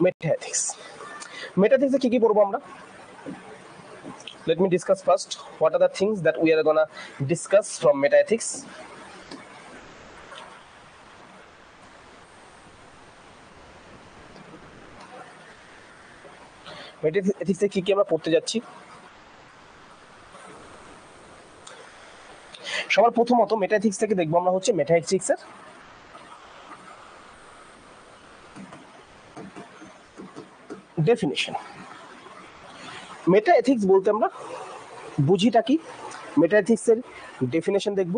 মেটা ethics. মেটা এথিক্সে কি কি পড়বো আমরা? Let me discuss first what are the things that we are gonna discuss from meta ethics. মেটা এথিক্সে কি কি আমরা পড়তে যাচ্ছি? সবার প্রথমত মেটা এথিক্স থেকে দেখবো আমরা হচ্ছে মেটা এথিক্সের ডেফিনেশন। মেটা এথিক্স বলতে আমরা বুঝিটা কি, মেটা এথিক্সের ডেফিনেশন দেখব।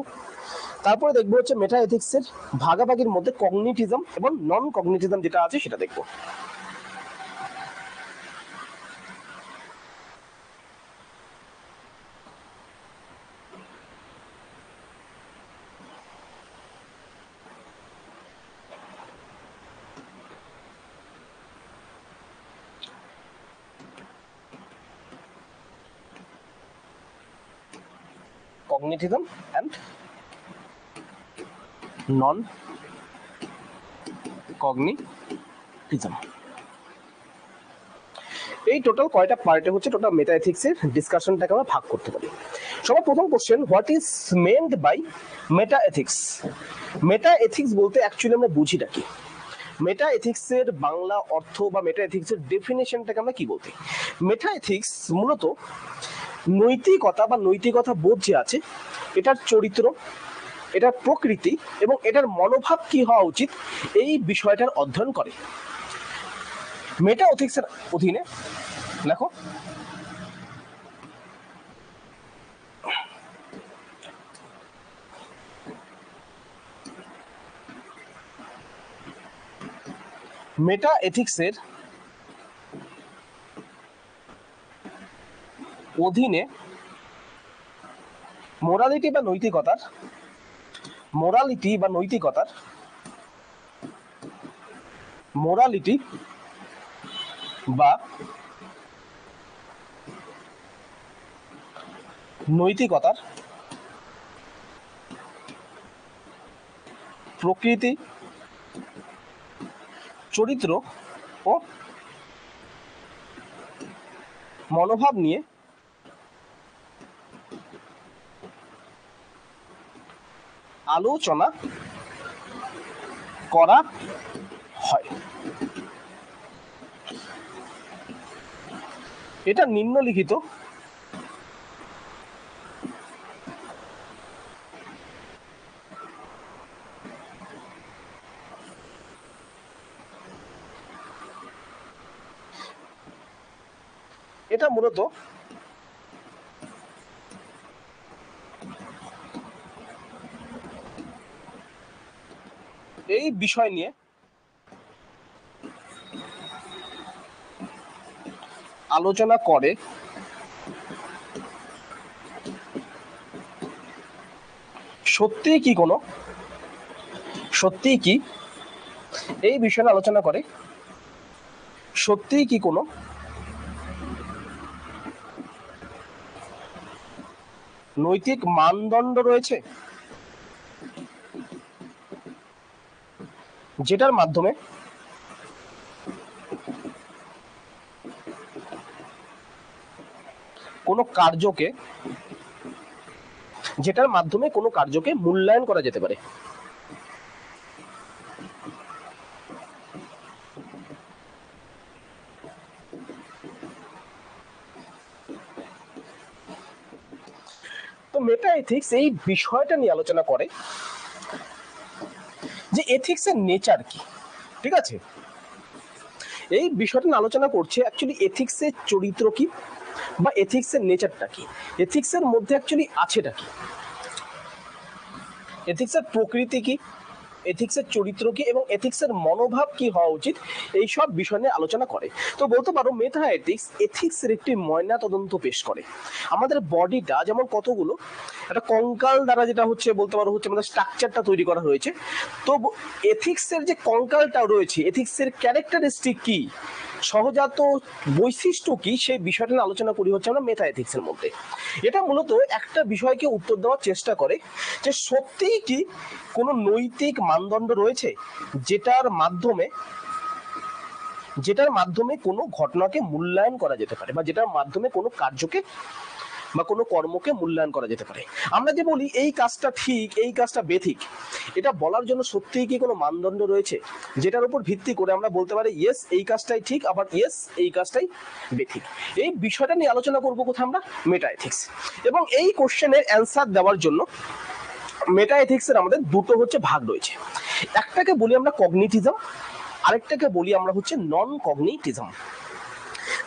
তারপরে দেখবো হচ্ছে মেটা এথিক্সের ভাগাভাগির মধ্যে কগনিটিজম এবং নন কগনিটিজম যেটা আছে সেটা দেখবো। কগনিটিজম অ্যান্ড নন কগনিটিজম, এই টোটাল কয়টা পার্টে হচ্ছে টোটাল মেটা এথিক্সের ডিসকাশনটাকে আমরা ভাগ করতে পারি। সবার প্রথম question, what is meant by meta ethics? Meta ethics বলতে অ্যাকচুয়ালি আমরা বুঝিটা কি? মেটা এথিক্সের বাংলা অর্থ বা মেটা এথিক্সের ডেফিনেশনটাকে আমরা কি বলতে? মেটা এথিক্স মূলত নৈতিকতা বা নৈতিকতা বোধ যে আছে, এটার চরিত্র, এটার প্রকৃতি এবং এটার মনোভাব কি হওয়া উচিত এই বিষয়টার অধ্যয়ন করে। মেটা এথিক্সের অধীনে দেখো মেটা এথিক্সের অধীনে মোরালিটি বা নৈতিকতার প্রকৃতি, চরিত্র ও মনোভাব নিয়ে আলোচনা করা হয়। এটা নিম্নলিখিত এটা মূলত এই বিষয় নিয়ে আলোচনা করে সত্যিই কি এই বিষয়ে আলোচনা করে সত্যিই কি কোনো নৈতিক মানদণ্ড রয়েছে যেটার মাধ্যমে কোনো কার্যকে মূল্যায়ন করা যেতে পারে। তো মেটা এথিক্স এই বিষয়টা নিয়ে আলোচনা করে যে এথিক্সের নেচার কি। ঠিক আছে, এই বিষয়টা নিয়ে আলোচনা করছে অ্যাকচুয়ালি এথিক্সের চরিত্র কি বা এথিক্সের নেচারটা কি, এথিক্সের মধ্যে অ্যাকচুয়ালি আছেটা কি, এথিক্সের প্রকৃতি কি, এথিক্সের চরিত্র কি এবং এথিক্সের মনোভাব কি হওয়া উচিত, এই সব বিষয় নিয়ে আলোচনা করে। তো বলতে পারো মেটা এথিক্সের একটি ময়না তদন্ত পেশ করে। আমাদের বডিটা যেমন কতগুলো একটা কঙ্কাল দ্বারা যেটা হচ্ছে বলতে পারো হচ্ছে আমাদের স্ট্রাকচারটা তৈরি করা হয়েছে, তো এথিক্সের যে কঙ্কালটা রয়েছে, এথিক্সের ক্যারেক্টারিস্টিক কি, সহজাত বৈশিষ্ট্য কি, সেই বিষয়টা নিয়ে আলোচনা করি হচ্ছে আমরা মেটা এথিক্সের মধ্যে। এটা মূলত একটা বিষয়কে উত্তর দেওয়ার চেষ্টা করে যে সত্যিই কি কোনো নৈতিক মানদণ্ড রয়েছে যেটার মাধ্যমে যেটার মাধ্যমে কোনো ঘটনাকে মূল্যায়ন করা যেতে পারে বা যেটার মাধ্যমে কোনো কার্যকে বা কোনো কর্মকে মূল্যায়ন করা যেতে পারে। আমরা যে বলি এই কাজটা ঠিক, এই কাজটা বেঠিক, এটা বলার জন্য সত্যিই কি কোনো মানদণ্ড রয়েছে যেটার উপর ভিত্তি করে আমরা বলতে পারি ইয়েস এই কাজটাই ঠিক, আবার ইয়েস এই কাজটাই বেঠিক? এই বিষয়টা নিয়ে আলোচনা করবো কোথায় আমরা, মেটা এথিক্স। এবং এই কোশ্চেনের অ্যান্সার দেওয়ার জন্য মেটা এথিক্সের আমাদের দুটো হচ্ছে ভাগ রয়েছে। একটাকে বলি আমরা কগনিটিজম, আরেকটাকে বলি আমরা হচ্ছে নন কগনিটিজম।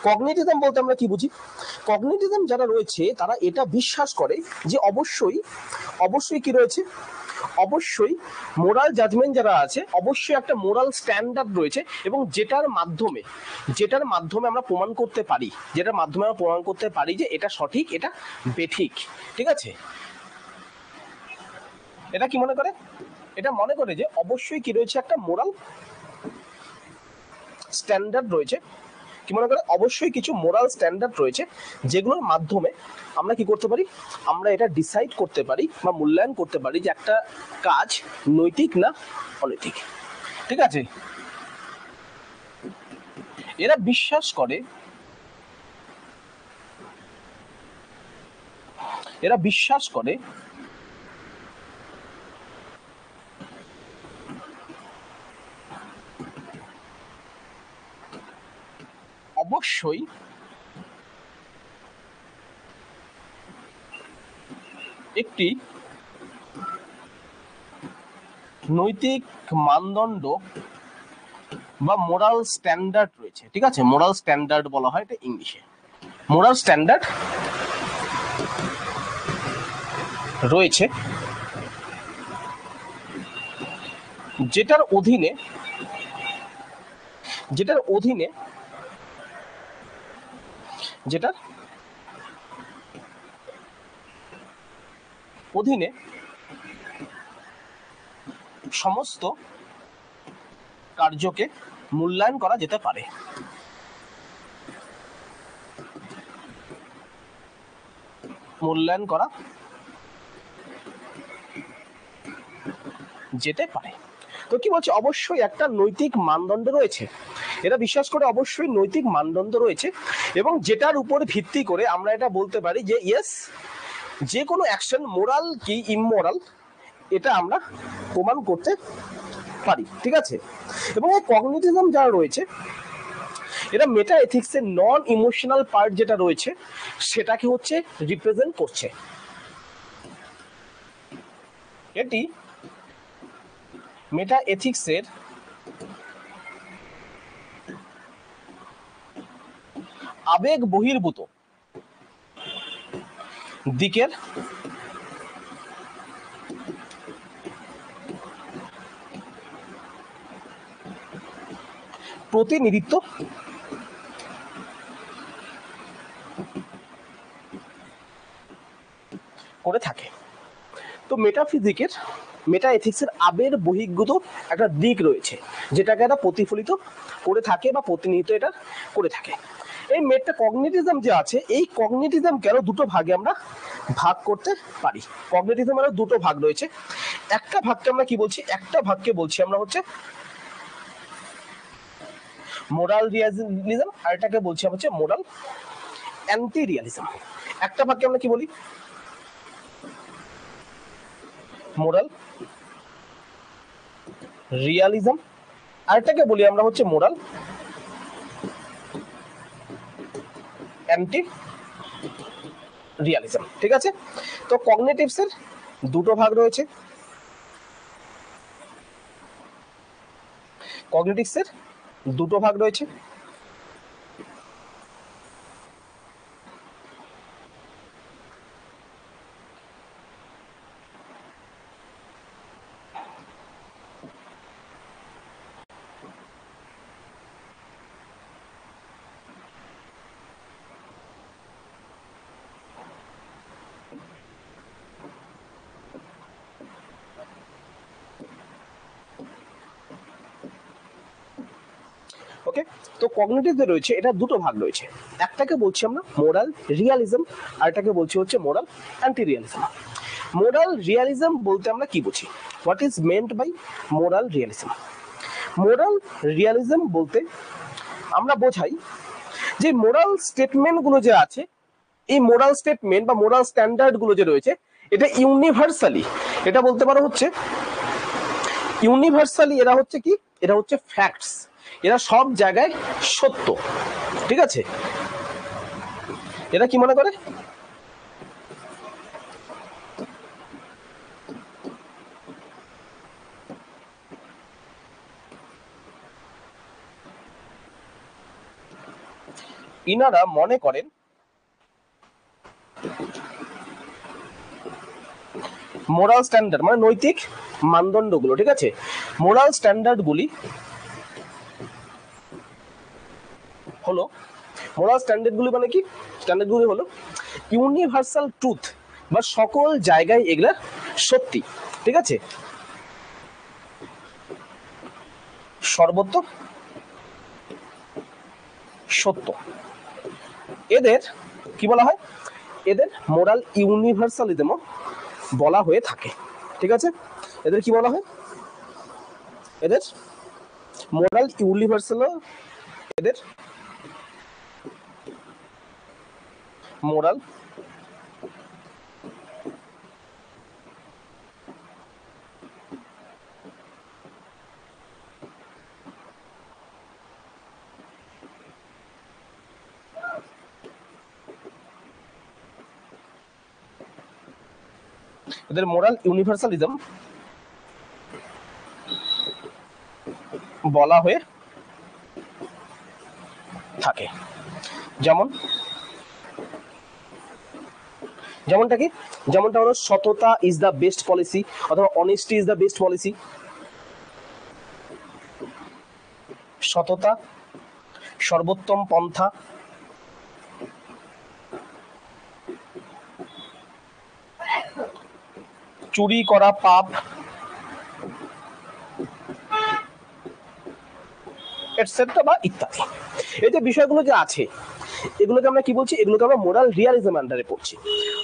কগনিটিজম বলতে আমরা কি বুঝি? কগনিটিজম যারা রয়েছে তারা এটা বিশ্বাস করে যে অবশ্যই কি রয়েছে, অবশ্যই মোরাল জাজমেন্ট যারা আছে অবশ্যই একটা মোরাল স্ট্যান্ডার্ড রয়েছে, এবং যেটার মাধ্যমে আমরা প্রমাণ করতে পারি যে এটা সঠিক, এটা বেঠিক। ঠিক আছে, এটা কি মনে করে? এটা মনে করে যে অবশ্যই কি রয়েছে, একটা মোরাল স্ট্যান্ডার্ড রয়েছে। কি মনে করে? অবশ্যই কিছু মোরাল স্ট্যান্ডার্ড রয়েছে যেগুলোর মাধ্যমে আমরা কি করতে পারি, আমরা এটা ডিসাইড করতে পারি বা মূল্যায়ন করতে পারি যে একটা কাজ নৈতিক না অনৈতিক। ঠিক আছে, এরা বিশ্বাস করে অবশ্যই একটি নৈতিক মানদণ্ড বা মোরাল স্ট্যান্ডার্ড রয়েছে। ঠিক আছে, মোরাল স্ট্যান্ডার্ড বলা হয় এটা ইংলিশে। মোরাল স্ট্যান্ডার্ড রয়েছে যেটার অধীনে সমস্ত কার্যকে মূল্যায়ন করা যেতে পারে। তো কি বলছে, অবশ্যই একটা নৈতিক মানদণ্ড রয়েছে। এরা বিশ্বাস করে অবশ্যই নৈতিক মানদণ্ড রয়েছে, এবং যেটার উপর ভিত্তি করে আমরা এটা বলতে পারি যে ইয়েস, যে কোনো অ্যাকশন মোরাল কি ইমোরাল এটা আমরা প্রমাণ করতে পারি। ঠিক আছে, এবং এই কগনিটিজম যারা রয়েছে এরা মেটা এথিক্সের নন ইমোশনাল পার্ট যেটা রয়েছে সেটাকে হচ্ছে রিপ্রেজেন্ট করছে। এটি মেটা এথিক্সের আবেগ বহির্ভূত দিকের প্রতিনিধিত্ব করে থাকে। তো মেটা এথিক্সের আবেগ বহির্ভূত একটা দিক রয়েছে যেটাকে এটা প্রতিফলিত করে থাকে বা প্রতিনিধিত্ব এটা করে থাকে। এই মেটা কগনিটিজম যে আছে, এই কগনিটিজম কেন দুটো ভাগে আমরা ভাগ করতে পারি। কগনিটিজমের দুটো ভাগ রয়েছে। একটা ভাগকে আমরা কি বলছি, একটা ভাগকে বলছি আমরা হচ্ছে মোরাল রিয়ালিজম, আর এটাকে বলছি হচ্ছে মোরাল অ্যান্টি রিয়ালিজম। একটা ভাগকে আমরা কি বলি, মোরাল রিয়ালিজম, আরেকটাকে বলি আমরা হচ্ছে মোরাল অ্যান্টি রিয়ালিজম। ঠিক আছে, তো কগনিটিভসের দুটো ভাগ রয়েছে। ওকে, তো কগনিটিভ যে রয়েছে এটা দুটো ভাগ রয়েছে। একটাকে বলছি আমরা মোরাল রিয়ালিজম, আর এটাকে বলছি হচ্ছে moral anti realism. Moral realism বলতে আমরা কি বুঝি, what is meant by moral realism? Moral realism বলতে আমরা বোঝাই যে মোরাল স্টেটমেন্ট গুলো যে আছে, এই মোরাল স্টেটমেন্ট বা মোরাল স্ট্যান্ডার্ড গুলো যে রয়েছে, এটা ইউনিভার্সালি, এটা বলতে পারো হচ্ছে ইউনিভার্সালি, এরা হচ্ছে কি, এরা হচ্ছে ফ্যাক্টস, এরা সব জায়গায় সত্য। ঠিক আছে, এরা কি মনে করে, ইনারা মনে করেন মোরাল স্ট্যান্ডার্ড মানে নৈতিক মানদণ্ডগুলো, ঠিক আছে, মোরাল স্ট্যান্ডার্ড গুলি হলো, মোরাল স্ট্যান্ডার্ড গুলি মানে কি, স্ট্যান্ডার্ড গুলি হলো ইউনিভার্সাল ট্রুথ বা সকল জায়গায় এগুলা সত্যি। ঠিক আছে, সর্বত্র সত্য, এদের কি বলা হয়, এদের মোরাল ইউনিভার্সালিজমও বলা হয়ে থাকে। ঠিক আছে, এদের কি বলা হয়, এদের মোরাল ইউনিভার্সাল, এদের মোরাল এদের মোরাল ইউনিভার্সালিজম বলা হয়ে থাকে। যেমন, যেমনটা কি, যেমনটা হলো সততা ইজ দ্য বেস্ট পলিসি, অথবা honesty is the best policy. সততা সর্বোত্তম পন্থা, চুরি করা পাপ, এটসেট্রা বা ইত্যাদি। এই যে বিষয়গুলো যে আছে, এগুলোকে আমরা কি বলছি, এগুলোকে আমরা মোরাল রিয়ালিজম আন্ডারে পড়ছি।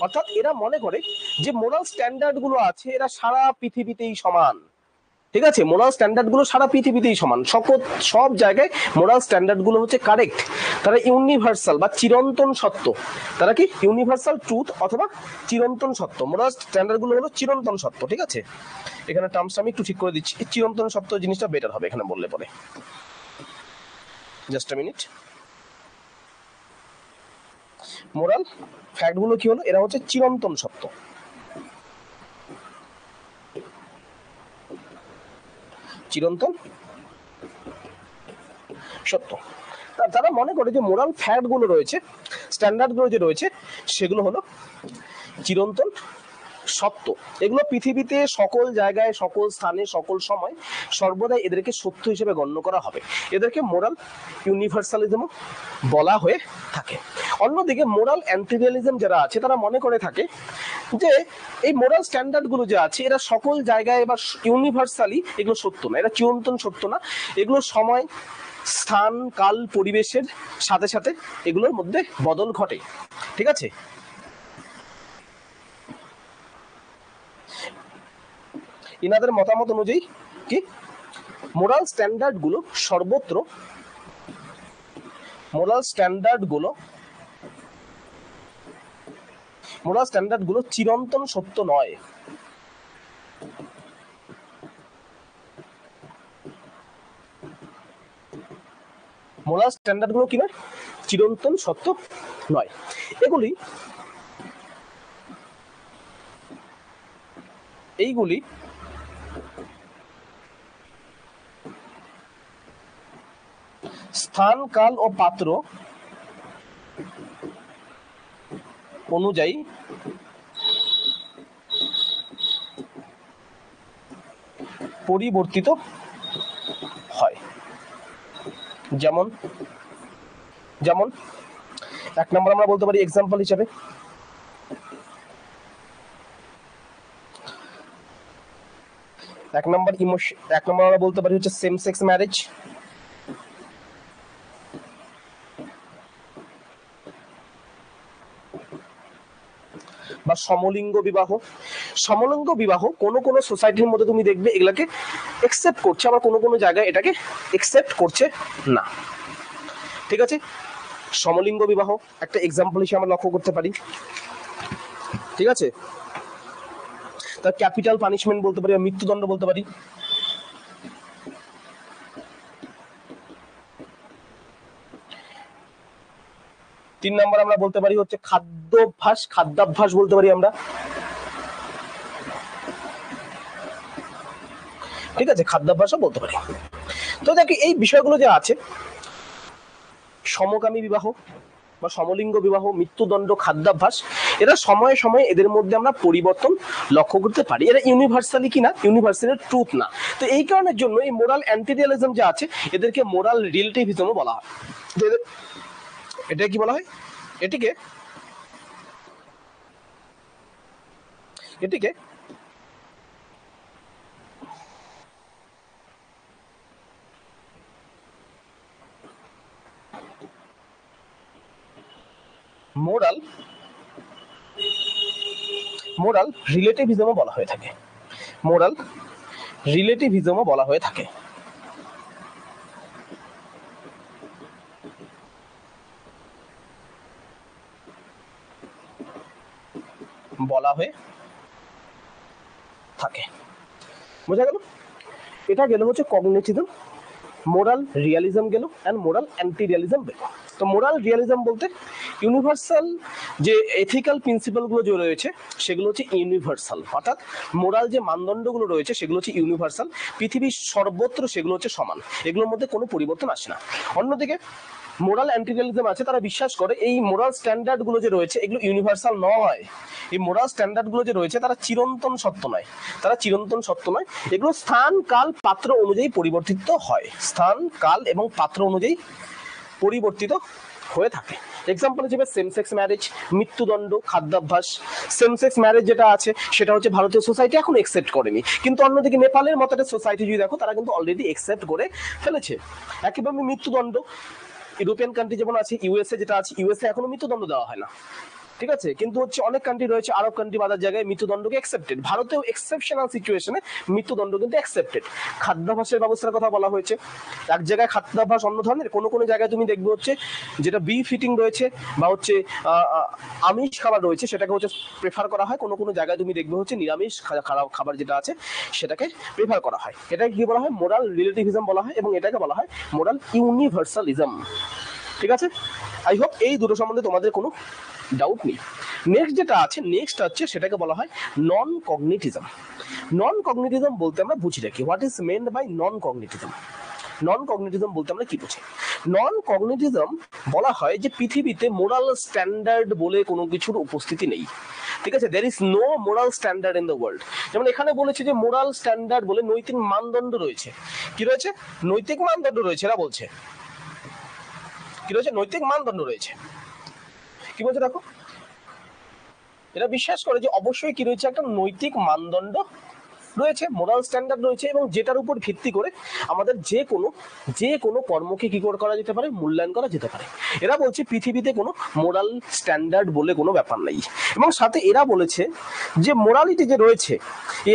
অর্থাৎ এরা মনে করে যে মোরাল স্ট্যান্ডার্ড গুলো আছে, এরা সারা পৃথিবীতেই সমান। ঠিক আছে, মোরাল স্ট্যান্ডার্ড গুলো সারা পৃথিবীতেই সমান, সব জায়গায় মোরাল স্ট্যান্ডার্ড গুলো হচ্ছে কারেক্ট, তারা ইউনিভার্সাল বা চিরন্তন সত্য, তারা কি ইউনিভার্সাল ট্রুথ অথবা চিরন্তন সত্য, মোরাল স্ট্যান্ডার্ড গুলো হলো চিরন্তন সত্য। ঠিক আছে, এখানে টার্মসটা আমি একটু ঠিক করে দিচ্ছি, চিরন্তন সত্য জিনিসটা বেটার হবে এখানে বললে পরে। Just a minute. Moral fact গুলো কি হলো, এরা হচ্ছে চিরন্তন সত্য, চিরন্তন সত্য। তারা মনে করে যে মোরাল ফ্যাক্ট গুলো রয়েছে, স্ট্যান্ডার্ড গুলো যে রয়েছে, সেগুলো হলো চিরন্তন সত্য। এগুলো পৃথিবীতে সকল জায়গায়, সকল স্থানে, সকল সময় সর্বদাই এদেরকে সত্য হিসেবে গণ্য করা হবে, এদেরকে মোরাল ইউনিভার্সালিজম বলা হয়ে থাকে। অন্যদিকে মোরাল অ্যান্টিরিয়ালিজম যারা আছে, তারা মনে করে থাকে যে এই মোরাল স্ট্যান্ডার্ড গুলো যে আছে, এরা সকল জায়গায় বা ইউনিভার্সালি এগুলো সত্য না, এরা চিরন্তন সত্য না, এগুলো সময়, স্থান, কাল, পরিবেশের সাথে সাথে এগুলোর মধ্যে বদল ঘটে। ঠিক আছে, ইনাদের মতামত অনুযায়ী কি মোরাল স্ট্যান্ডার্ড গুলো সর্বত্র, মোরাল স্ট্যান্ডার্ড গুলো চিরন্তন সত্য নয়। মোরাল স্ট্যান্ডার্ড গুলো কি নয়, চিরন্তন সত্য নয়। এইগুলি স্থান, কাল ও পাত্র অনুযায়ী পরিবর্তিত হয়। যেমন যেমন এক নম্বর আমরা বলতে পারি এক্সাম্পল হিসেবে, এক নম্বর আমরা বলতে পারি হচ্ছে সেম সেক্স ম্যারেজ, বা সমলিঙ্গ বিবাহ। সমলিঙ্গ বিবাহ কোন কোন সোসাইটির মধ্যে তুমি দেখবে এগুলাকে একসেপ্ট করছে, আবার কোন কোন জায়গায় এটাকে একসেপ্ট করছে না। ঠিক আছে, সমলিঙ্গ বিবাহ একটা এক্সাম্পল হিসেবে আমরা লক্ষ্য করতে পারি। ঠিক আছে, তার ক্যাপিটাল পানিশমেন্ট বলতে পারি, মৃত্যুদণ্ড বলতে পারি। তিন নম্বর আমরা বলতে পারি হচ্ছে খাদ্যাভ্যাস বলতে পারি আমরা। ঠিক আছে, খাদ্যাভ্যাসও বলতে পারি। তো দেখি এই বিষয়গুলো যে আছে, সমকামী বিবাহ বা সমলিঙ্গ বিবাহ, মৃত্যুদণ্ড, খাদ্যাভ্যাস, এরা সময়ে সময়ে এদের মধ্যে আমরা পরিবর্তন লক্ষ্য করতে পারি। এরা ইউনিভার্সালি কি না, ইউনিভার্সালি ট্রুথ না। তো এই কারণের জন্য এই মোরাল অ্যান্টিরিয়ালিজম যে আছে এদেরকে মোরাল রিলেটিভিজমও বলা হয়। এটা কি বলা হয়? এটিকে মোরাল রিলেটিভিজমও বলা হয়ে থাকে। মোরাল রিলেটিভিজমও বলা হয়ে থাকে। বোঝা গেল? এটা গেল হচ্ছে কগনিটিজম, মোরাল রিয়ালিজম গেল, অ্যান্ড মোরাল অ্যান্টি রিয়ালিজম গেল। তো মোরাল রিয়ালিজম বলতে ইউনিভার্সাল যে এথিক্যাল প্রিন্সিপালগুলো যে রয়েছে সেগুলো হচ্ছে ইউনিভার্সাল, অর্থাৎ মোরাল যে মানদণ্ডগুলো রয়েছে সেগুলো হচ্ছে ইউনিভার্সাল, পৃথিবীর সর্বত্র সেগুলো হচ্ছে সমান, এগুলোর মধ্যে কোনো পরিবর্তন আসে না। অন্যদিকে মোরাল অ্যান্টিরিয়ালিজম আছে, তারা বিশ্বাস করে এই মোরাল স্ট্যান্ডার্ড গুলো যে রয়েছে এগুলো ইউনিভার্সাল নয়। এই মোরাল স্ট্যান্ডার্ড গুলো যে রয়েছে তারা চিরন্তন সত্য নয়, এগুলো স্থান কাল পাত্র অনুযায়ী পরিবর্তিত হয়, স্থান কাল এবং পাত্র অনুযায়ী পরিবর্তিত হয়ে থাকে। এক্সাম্পল হিসেবে সেম সেক্স ম্যারেজ, মৃত্যুদণ্ড, খাদ্যাভ্যাস। সেম সেক্স ম্যারেজ যেটা আছে সেটা হচ্ছে ভারতীয় সোসাইটি এখন একসেপ্ট করেনি, কিন্তু অন্যদিকে নেপালের মতো একটা সোসাইটি যদি দেখো তারা কিন্তু অলরেডি একসেপ্ট করে ফেলেছে। একইভাবে মৃত্যুদণ্ড ইউরোপিয়ান কান্ট্রি যেমন আছে, ইউএসএ যেটা আছে, ইউএসএ এখনো মৃত্যুদণ্ড দেওয়া হয় না। ঠিক আছে, কিন্তু হচ্ছে অনেক কান্ট্রি রয়েছে, আরব কান্ট্রি বাজার জায়গায় মৃত্যুদণ্ডকে অ্যাকসেপ্টেড। ভারতেও এক্সেপশনাল সিচুয়েশনে মৃত্যুদণ্ড কিন্তু অ্যাকসেপ্টেড। খাদ্যাভ্যাসের ব্যবস্থার কথা বলা হয়েছে, এক জায়গায় খাদ্যাভ্যাস অন্য ধরনের, কোনো জায়গায় তুমি দেখবে হচ্ছে যেটা বি ফিটিং রয়েছে বা হচ্ছে আমিষ খাবার রয়েছে সেটাকে হচ্ছে প্রেফার করা হয়, কোনো জায়গায় তুমি দেখবে হচ্ছে নিরামিষ খাবার যেটা আছে সেটাকে প্রেফার করা হয়। এটাকে কি বলা হয়? মোরাল রিলেটিভিজম বলা হয়, এবং এটাকে বলা হয় মোরাল ইউনিভার্সালিজম। ঠিক আছে, আই হোপ এই দুটো সম্বন্ধে তোমাদের কোনো ডাউট নেই। নেক্সট যেটা আছে, সেটাকে বলা হয় নন কগনিটিজম। নন কগনিটিজম বলতে আমরা বুঝি রাখি, what is mend by non কগনিটিজম। নন কগনিটিজম বলতে আমরা কি বুঝি? নন কগনিটিজম বলা হয় যে পৃথিবীতে মোরাল স্ট্যান্ডার্ড বলে কোনো কিছুর উপস্থিতি নেই। ঠিক আছে, there is no moral standard in the world. যেমন এখানে বলেছে যে মোরাল স্ট্যান্ডার্ড বলে নৈতিক মানদণ্ড রয়েছে। কি রয়েছে? নৈতিক মানদণ্ড রয়েছে। এরা বলছে কি রয়েছে? নৈতিক মানদণ্ড রয়েছে। কি বলছে দেখো, এরা বিশ্বাস করে যে অবশ্যই কি রয়েছে, একটা নৈতিক মানদণ্ড রয়েছে, মোরাল স্ট্যান্ডার্ড রয়েছে, এবং যেটার উপর ভিত্তি করে আমাদের যে কোনো কর্মকে কি করা যেতে পারে, মূল্যায়ন করা যেতে পারে। এরা বলছে পৃথিবীতে কোনো মোরাল স্ট্যান্ডার্ড বলে কোনো ব্যাপার নেই, এবং সাথে এরা বলেছে যে মোরালিটি যে রয়েছে,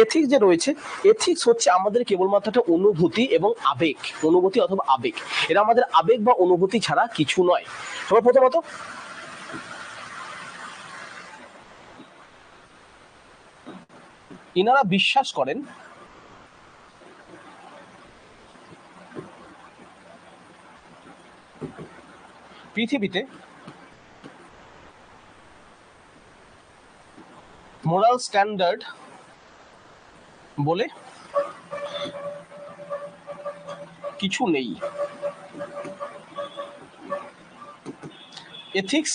এথিক্স যে রয়েছে, এথিক্স হচ্ছে আমাদের কেবলমাত্র একটা অনুভূতি এবং আবেগ, অনুভূতি অথবা আবেগ। এরা আমাদের আবেগ বা অনুভূতি ছাড়া কিছু নয়। সবার প্রথমত ইনারা বিশ্বাস করেন পৃথিবীতে মোরাল স্ট্যান্ডার্ড বলে কিছু নেই। এথিক্স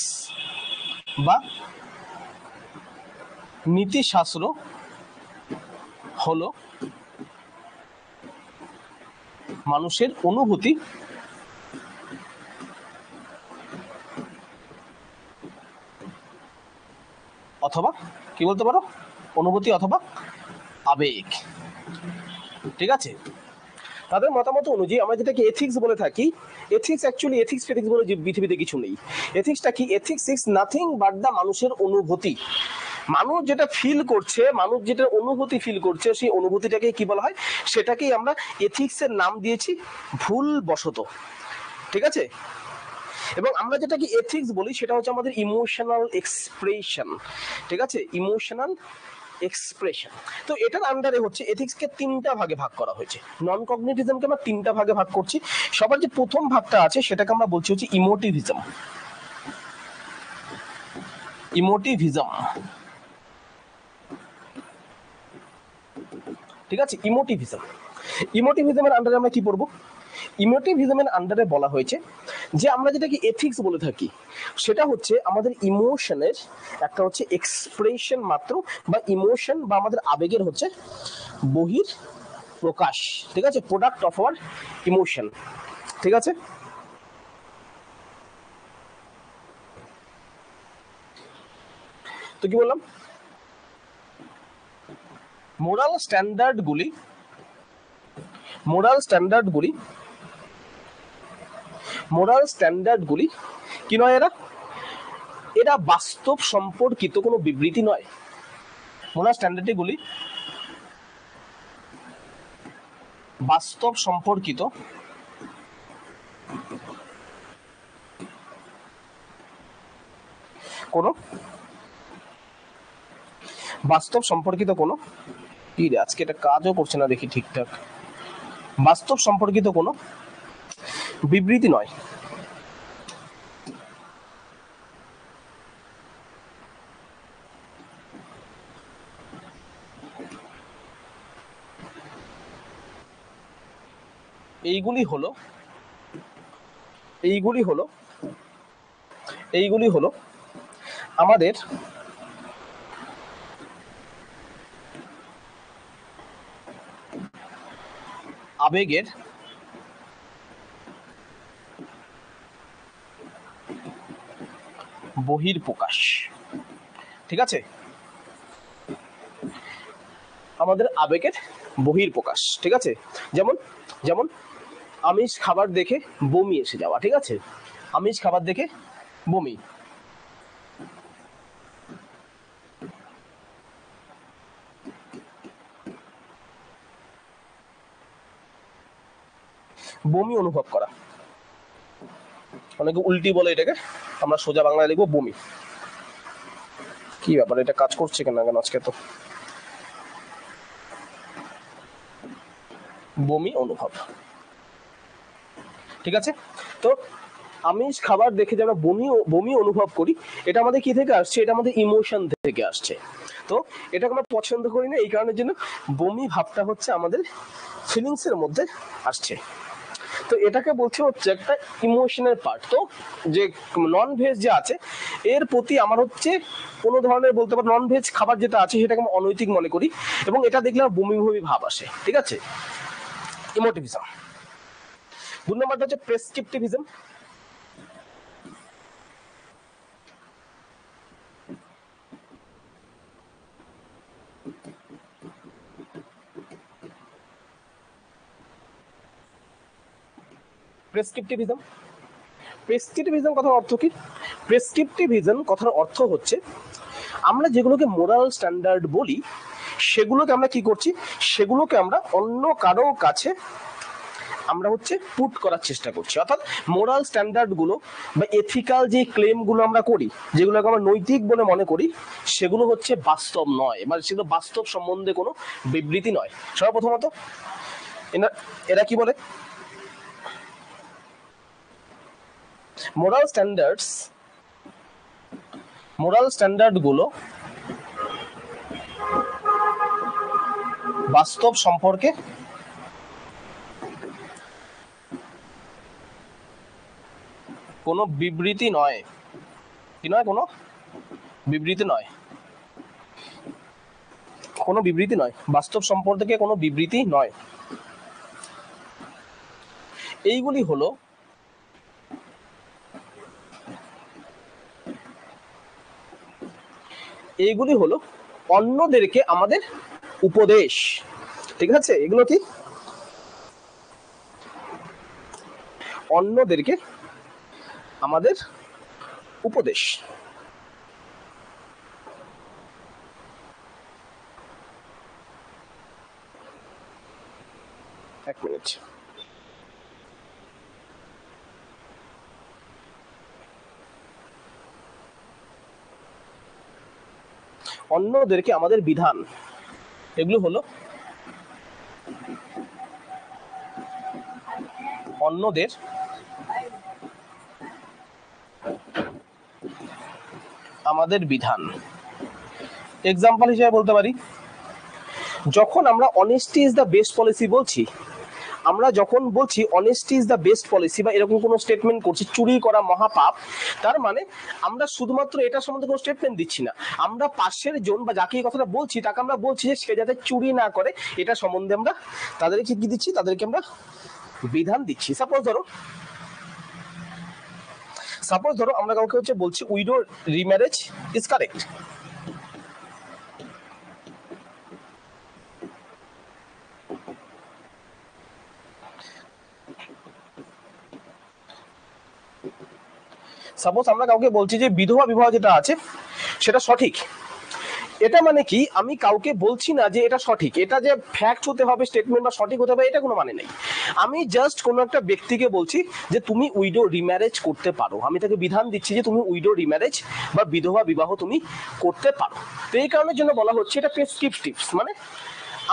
বা নীতিশাস্ত্র হলো মানুষের অনুভূতি অথবা কি বলতে পারো, অনুভূতি অথবা আবেগ। ঠিক আছে, তাদের মতামত অনুযায়ী আমরা যেটাকে এথিক্স বলে থাকি, এথিক্স অ্যাকচুয়ালি এথিক্স বলে পৃথিবীতে কিছু নেই। এথিক্সটা কি? Ethics is nothing but the মানুষের অনুভূতি। মানুষ যেটা ফিল করছে, মানুষ যেটা অনুভূতি ফিল করছে, সেই অনুভূতিটাকে কি বলা হয়, সেটাকেই আমরা এথিক্সের নাম দিয়েছি ভুল বশত। ঠিক আছে, এবং আমরা যেটাকে এথিক্স বলি সেটা হচ্ছে আমাদের ইমোশনাল এক্সপ্রেশন, ঠিক আছে, ইমোশনাল এক্সপ্রেশন। তো এটার আন্ডারে হচ্ছে এথিক্সকে তিনটা ভাগে ভাগ করা হয়েছে। নন কগনিটিভিজমকে আমরা তিনটা ভাগে ভাগ করছি। সবার যে প্রথম ভাগটা আছে সেটাকে আমরা বলছি হচ্ছে ইমোটিভিজম। ইমোটিভিজম, ঠিক আছে, ইমোটিভিজম। ইমোটিভিজমের আন্ডারে আমরা কি পড়বো? ইমোটিভিজমের আন্ডারে বলা হয়েছে যে আমরা যেটাকে এথিক্স বলে থাকি সেটা হচ্ছে আমাদের ইমোশনের একটা হচ্ছে এক্সপ্রেশন মাত্র, বা ইমোশন বা আমাদের আবেগের হচ্ছে বহির প্রকাশ, ঠিক আছে, প্রোডাক্ট অফ আওয়ার ইমোশন, ঠিক আছে। তো কি বললাম, মোরাল স্ট্যান্ডার্ডগুলি কি নয়, এরা বাস্তব সম্পর্কিত কোনো বিবৃতি নয়। মোরাল স্ট্যান্ডার্ডগুলি বাস্তব সম্পর্কিত কোনো কি রে, আজকে এটা কাজও করছে না দেখি ঠিকঠাক, বাস্তব সম্পর্কিত কোনো বিবৃতি নয়। এইগুলি হলো আমাদের আবেগের বহির্প্রকাশ, ঠিক আছে, আমাদের আবেগের বহির্প্রকাশ, ঠিক আছে। যেমন যেমন আমিষ খাবার দেখে বমি এসে যাওয়া, ঠিক আছে, আমিষ খাবার দেখে বমি। বমি অনুভব করা, অনেকে উল্টি বলে এটাকে, আমরা সোজা বাংলায় লিখবো বমি। কি ব্যাপার, এটা কাজ করছে কেন আজকে? তো বমি অনুভব, ঠিক আছে। তো আমিষ খাবার দেখে যে আমরা বমি অনুভব করি, এটা আমাদের কি থেকে আসছে? এটা আমাদের ইমোশন থেকে আসছে। তো এটাকে আমরা পছন্দ করি না, এই কারণের জন্য বমি ভাবটা হচ্ছে আমাদের ফিলিংস এর মধ্যে আসছে। তো এটাকে বলছে হচ্ছে একটা ইমোশনের পার্ট। তো যে নন ভেজ যে আছে এর প্রতি আমার হচ্ছে কোনো ধরনের বলতে পারো নন ভেজ খাবার যেটা আছে সেটাকে আমি অনৈতিক মনে করি, এবং এটা দেখলে আমার বমি বমি ভাব আসে, ঠিক আছে, ইমোটিভিজম। 2 নম্বরটা হচ্ছে প্রেসক্রিপটিভিজম। প্রেসক্রিপটিভিজম কথার অর্থ কি? প্রেসক্রিপটিভিজম কথার অর্থ হচ্ছে আমরা যেগুলোকে মোরাল স্ট্যান্ডার্ড বলি সেগুলোকে আমরা কি করছি, সেগুলোকে আমরা অন্য কারো কাছে আমরা হচ্ছে পুট করার চেষ্টা করছি। অর্থাৎ মোরাল স্ট্যান্ডার্ড গুলো বা এথিক্যাল যে ক্লেম গুলো আমরা করি, যেগুলোকে আমরা নৈতিক বলে মনে করি, সেগুলো হচ্ছে বাস্তব নয়, মানে সেগুলো বাস্তব সম্বন্ধে কোনো বিবৃতি নয়। সর্বপ্রথমত এরা কি বলে, মোরাল স্ট্যান্ডার্ড গুলো বাস্তব সম্পর্কে কোনো বিবৃতি নয়। কি নয়? কোনো বিবৃতি নয়, কোনো বিবৃতি নয়, বাস্তব সম্পর্কে কোনো বিবৃতি নয়। এইগুলি হলো অন্যদেরকে আমাদের উপদেশ, ঠিক আছে। এগুলো কি? অন্যদেরকে আমাদের উপদেশ। এক মিনিট। অন্যদেরকে আমাদের বিধান, এগুলো হলো অন্যদের আমাদের বিধান। এক্সাম্পল হিসেবে বলতে পারি, যখন আমরা honesty is the best policy বলছি, আমরা যখন বলছি honesty is the best policy বা এরকম কোনো স্টেটমেন্ট করছি চুরি করা মহাপাপ, তার মানে আমরা শুধুমাত্র এটা সম্বন্ধে কোনো স্টেটমেন্ট দিচ্ছি না, আমরা পাশের জন বা যাকে এই কথাটা বলছি তাকে আমরা বলছি যে সে যাতে চুরি না করে, এটা সম্বন্ধে আমরা তাদেরকে কি দিচ্ছি, তাদেরকে আমরা বিধান দিচ্ছি। সাপোজ ধরো আমরা কাউকে হচ্ছে বলছি widow remarriage is correct. Suppose আমরা কাউকে বলছি যে বিধবা বিবাহ যেটা আছে সেটা সঠিক, এটা মানে কি আমি কাউকে বলছি না যে এটা সঠিক, এটা যে ফ্যাক্ট হতে হবে স্টেটমেন্ট বা সঠিক হতে হবে এটা কোনো মানে নেই। আমি জাস্ট কোনো একটা ব্যক্তিকে বলছি যে তুমি উইডো রিম্যারেজ করতে পারো, আমি তাকে বিধান দিচ্ছি যে তুমি উইডো রিম্যারেজ বা বিধবা বিবাহ তুমি করতে পারো। তো এই কারণের জন্য বলা হচ্ছে এটা প্রেসক্রিপটিভস, মানে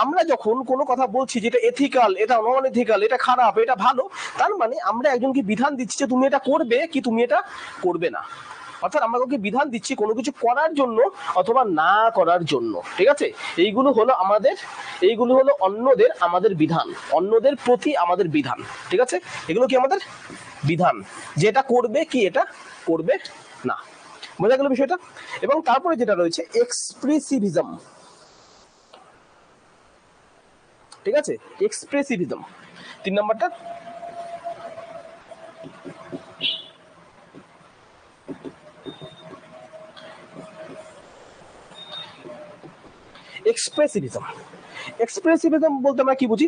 আমরা যখন কোনো কথা বলছি যেটা এথিক্যাল, এটা নন এথিক্যাল, এটা খারাপ, এটা ভালো, তার মানে আমরা একজনকে বিধান দিচ্ছি যে তুমি এটা করবে কি তুমি এটা করবে না। অর্থাৎ আমরা কাউকে বিধান দিচ্ছি কোনো কিছু করার জন্য অথবা না করার জন্য। ঠিক আছে, এইগুলো হলো অন্যদের আমাদের বিধান, অন্যদের প্রতি আমাদের বিধান। ঠিক আছে, এগুলো কি আমাদের বিধান, যে এটা করবে কি এটা করবে না। বোঝা গেল বিষয়টা? এবং তারপরে যেটা রয়েছে এক্সপ্রেসিভিজম। ঠিক আছে, এক্সপ্রেসিভিজম 3 নম্বরটা। এক্সপ্রেসিভিজম বলতে আমরা কি বুঝি?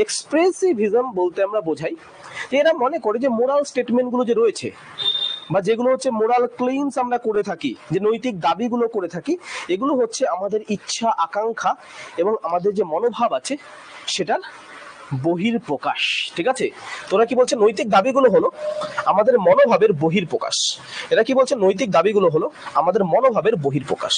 এক্সপ্রেসিভিজম বলতে আমরা বোঝাই যে এরা মনে করে যে মোরাল স্টেটমেন্ট গুলো যে রয়েছে বা যেগুলো হচ্ছে মোরাল ক্লেইমস আমরা করে থাকি, যে নৈতিক দাবিগুলো করে থাকি, এগুলো হচ্ছে আমাদের ইচ্ছা আকাঙ্ক্ষা এবং আমাদের যে মনোভাব আছে সেটার বহির প্রকাশ। ঠিক আছে, তোরা কি বলছে নৈতিক দাবিগুলো হলো আমাদের মনোভাবের বহির প্রকাশ। এরা কি বলছে নৈতিক দাবিগুলো হলো আমাদের মনোভাবের বহির প্রকাশ।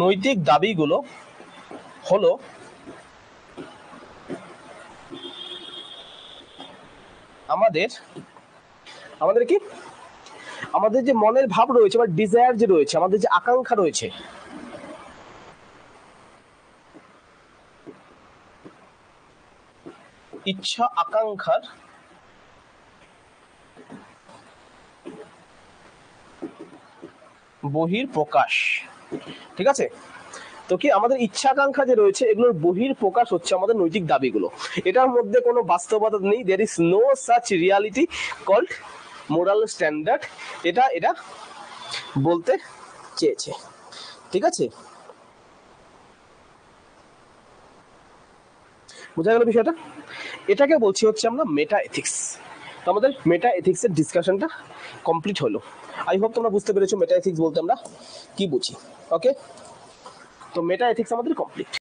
নৈতিক দাবিগুলো হলো আমাদের কি আমাদের যে মনের ভাব রয়েছে বা ডিজায়ার যে রয়েছে, আমাদের যে আকাঙ্ক্ষা রয়েছে, ইচ্ছা আকাঙ্ক্ষার বহির প্রকাশ। ঠিক আছে, তো কি আমাদের ইচ্ছা আকাঙ্ক্ষা যে রয়েছে এগুলোর বহির প্রকাশ হচ্ছে আমাদের নৈতিক দাবিগুলো। এটার মধ্যে কোনো বাস্তবতা নেই, there is no such reality called moral standard, এটা বলতে চেয়েছে। ঠিক আছে, বোঝা গেল বিষয়টা? এটাকে বলছি হচ্ছে আমরা মেটা এথিক্স। তো আমাদের মেটা এথিক্স এর ডিসকাশনটা কমপ্লিট হলো। আই হোপ তোমরা বুঝতে পেরেছো মেটা এথিক্স বলতে আমরা কি বুঝি। ওকে, তো মেটা এথিক্স আমাদের কমপ্লিট।